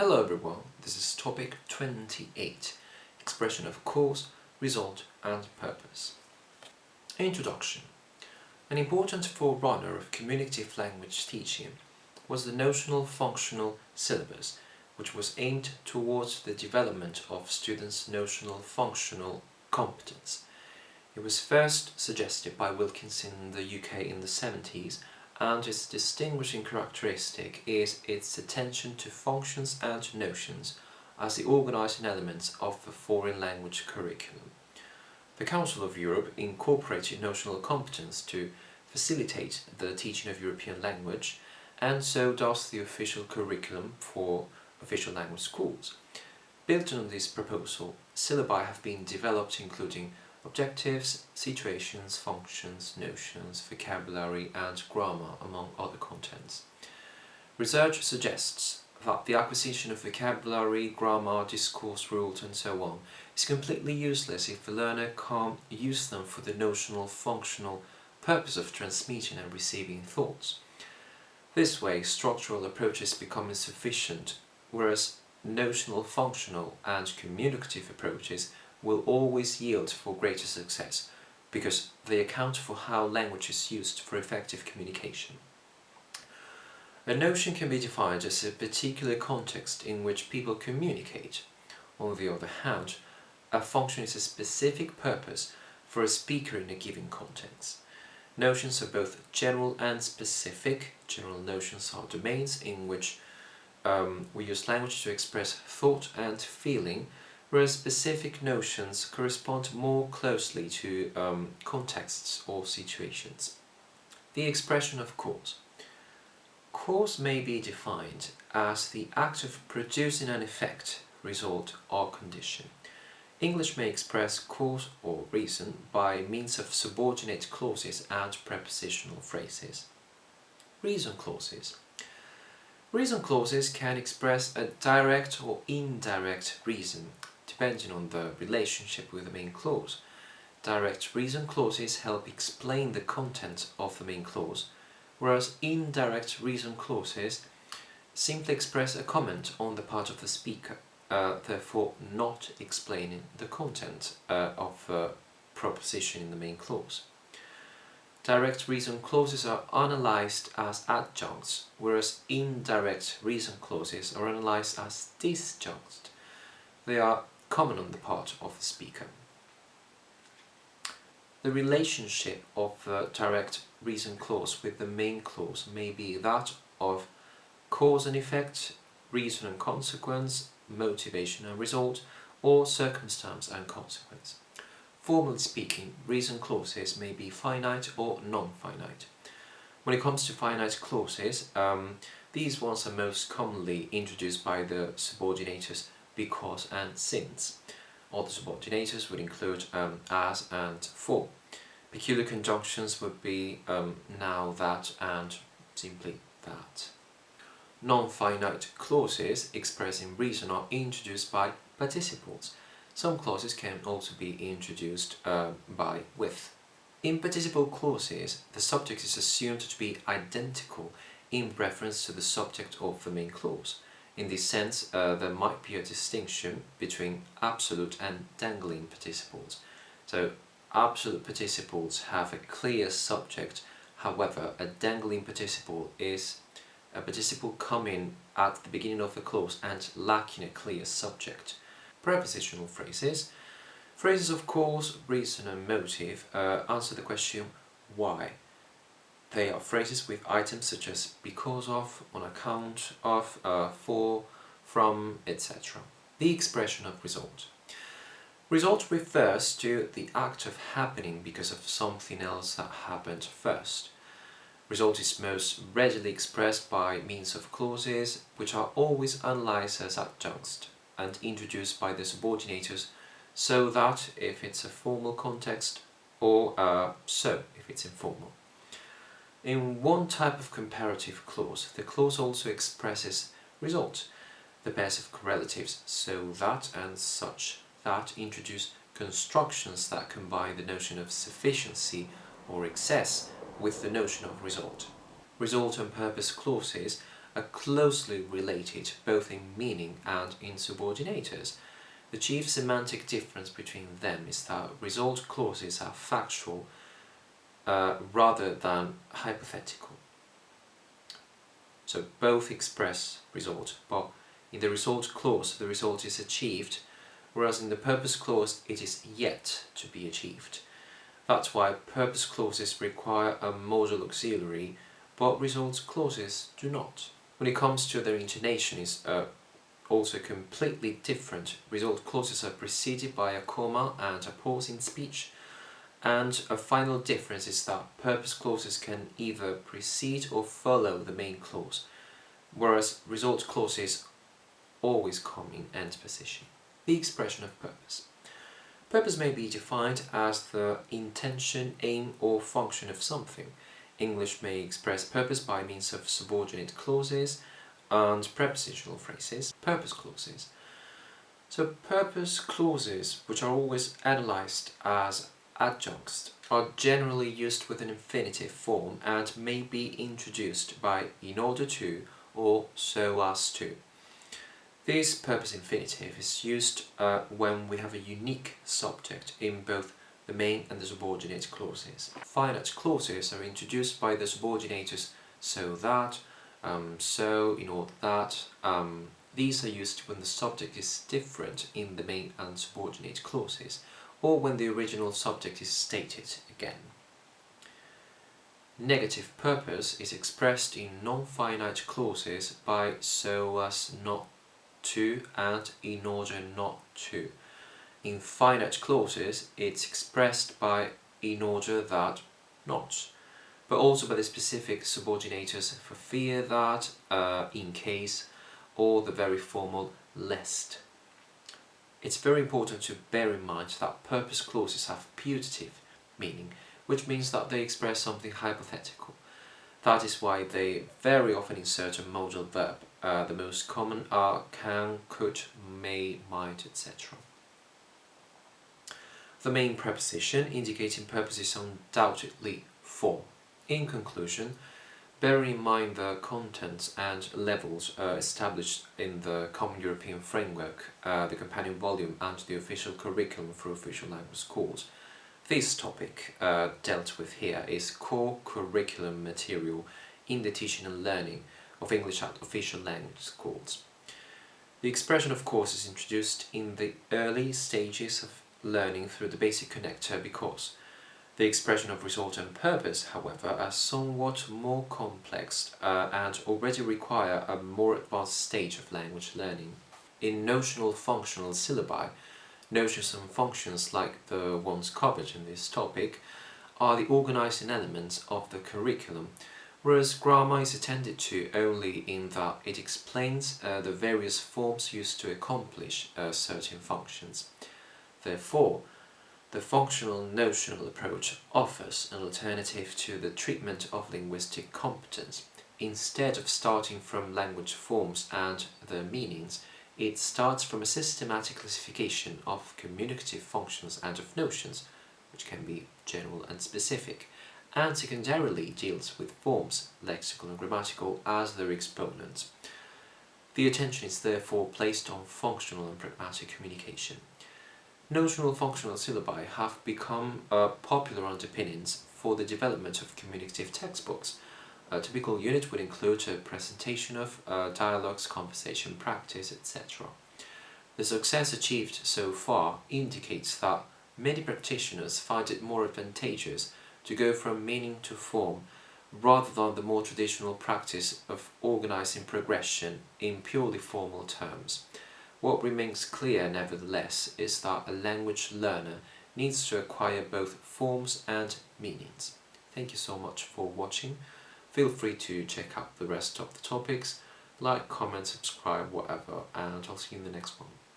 Hello everyone, this is topic 28, expression of cause, result and purpose. Introduction. An important forerunner of communicative language teaching was the notional functional syllabus, which was aimed towards the development of students' notional functional competence. It was first suggested by Wilkinson in the UK in the 70s, and its distinguishing characteristic is its attention to functions and notions as the organizing elements of the foreign language curriculum. The Council of Europe incorporated notional competence to facilitate the teaching of European language, and so does the official curriculum for official language schools. Built on this proposal, syllabi have been developed including objectives, situations, functions, notions, vocabulary and grammar, among other contents. Research suggests that the acquisition of vocabulary, grammar, discourse rules and so on is completely useless if the learner can't use them for the notional functional purpose of transmitting and receiving thoughts. This way, structural approaches become insufficient, whereas notional functional and communicative approaches will always yield for greater success, because they account for how language is used for effective communication. A notion can be defined as a particular context in which people communicate. On the other hand, a function is a specific purpose for a speaker in a given context. Notions are both general and specific. General notions are domains in which we use language to express thought and feeling, whereas specific notions correspond more closely to contexts or situations. The expression of cause. Cause may be defined as the act of producing an effect, result or condition. English may express cause or reason by means of subordinate clauses and prepositional phrases. Reason clauses. Reason clauses can express a direct or indirect reason, depending on the relationship with the main clause. Direct reason clauses help explain the content of the main clause, whereas indirect reason clauses simply express a comment on the part of the speaker, therefore not explaining the content of the proposition in the main clause. Direct reason clauses are analyzed as adjuncts, whereas indirect reason clauses are analyzed as disjuncts. They are common on the part of the speaker. The relationship of the direct reason clause with the main clause may be that of cause and effect, reason and consequence, motivation and result, or circumstance and consequence. Formally speaking, reason clauses may be finite or non-finite. When it comes to finite clauses, these ones are most commonly introduced by the subordinators because and since. Other subordinators would include as and for. Peculiar conjunctions would be now, that and simply that. Non-finite clauses expressing reason are introduced by participles. Some clauses can also be introduced by with. In participle clauses, the subject is assumed to be identical in reference to the subject of the main clause. In this sense, there might be a distinction between absolute and dangling participles. So, absolute participles have a clear subject, however, a dangling participle is a participle coming at the beginning of the clause and lacking a clear subject. Prepositional phrases. Phrases of cause, reason and motive answer the question why. They are phrases with items such as because of, on account of, for, from, etc. The expression of result. Result refers to the act of happening because of something else that happened first. Result is most readily expressed by means of clauses, which are always analyzed as adjuncts and introduced by the subordinators, so that if it's a formal context, or so if it's informal. In one type of comparative clause, the clause also expresses result, the pairs of correlatives so that and such that introduce constructions that combine the notion of sufficiency or excess with the notion of result. Result and purpose clauses are closely related both in meaning and in subordinators. The chief semantic difference between them is that result clauses are factual rather than hypothetical. So both express result, but in the result clause the result is achieved, whereas in the purpose clause it is yet to be achieved. That's why purpose clauses require a modal auxiliary, but result clauses do not. When it comes to their intonation, is also completely different. Result clauses are preceded by a comma and a pause in speech, and a final difference is that purpose clauses can either precede or follow the main clause, whereas result clauses always come in end position. The expression of purpose. Purpose may be defined as the intention, aim, or function of something. English may express purpose by means of subordinate clauses and prepositional phrases, purpose clauses. So purpose clauses, which are always analysed as adjuncts, are generally used with an infinitive form and may be introduced by in order to or so as to. This purpose infinitive is used when we have a unique subject in both the main and the subordinate clauses. Finite clauses are introduced by the subordinators so that, so, in order that. These are used when the subject is different in the main and subordinate clauses, or when the original subject is stated again. Negative purpose is expressed in non-finite clauses by so as not to and in order not to. In finite clauses, it's expressed by in order that not, but also by the specific subordinators for fear that, in case, or the very formal lest. It's very important to bear in mind that purpose clauses have putative meaning, which means that they express something hypothetical. That is why they very often insert a modal verb. The most common are can, could, may, might, etc. The main preposition indicating purpose is undoubtedly for. In conclusion, bearing in mind the contents and levels established in the Common European Framework, the companion volume and the official curriculum for official language schools, this topic dealt with here is core curriculum material in the teaching and learning of English at official language schools. The expression of course is introduced in the early stages of learning through the basic connector because the expression of result and purpose, however, are somewhat more complex and already require a more advanced stage of language learning. In notional functional syllabi, notions and functions like the ones covered in this topic are the organizing elements of the curriculum, whereas grammar is attended to only in that it explains the various forms used to accomplish certain functions. Therefore, the functional notional approach offers an alternative to the treatment of linguistic competence. Instead of starting from language forms and their meanings, it starts from a systematic classification of communicative functions and of notions, which can be general and specific, and secondarily deals with forms, lexical and grammatical, as their exponents. The attention is therefore placed on functional and pragmatic communication. Notional functional syllabi have become popular underpinnings for the development of communicative textbooks. A typical unit would include a presentation of dialogues, conversation, practice, etc. The success achieved so far indicates that many practitioners find it more advantageous to go from meaning to form rather than the more traditional practice of organizing progression in purely formal terms. What remains clear, nevertheless, is that a language learner needs to acquire both forms and meanings. Thank you so much for watching. Feel free to check out the rest of the topics, like, comment, subscribe, whatever, and I'll see you in the next one.